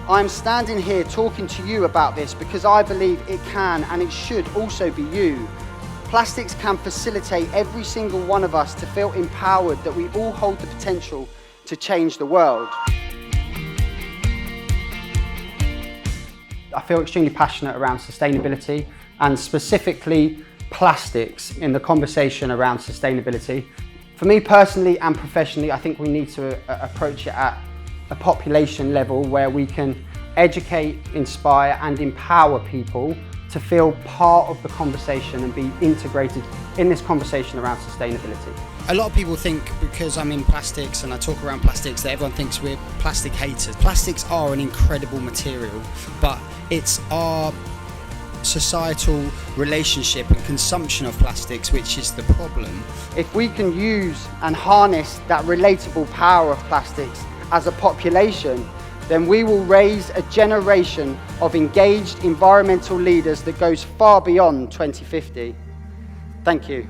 I'm standing here talking to you about this because I believe it can and it should also be you. Plastics can facilitate every single one of us to feel empowered that we all hold the potential to change the world. I feel extremely passionate around sustainability and specifically plastics in the conversation around sustainability. For me personally and professionally, I think we need to approach it at a population level where we can educate, inspire and empower people to feel part of the conversation and be integrated in this conversation around sustainability. A lot of people think because I'm in plastics and I talk around plastics that everyone thinks we're plastic haters. Plastics are an incredible material, but it's our societal relationship and consumption of plastics which is the problem. If we can use and harness that relatable power of plastics as a population, then we will raise a generation of engaged environmental leaders that goes far beyond 2050. Thank you.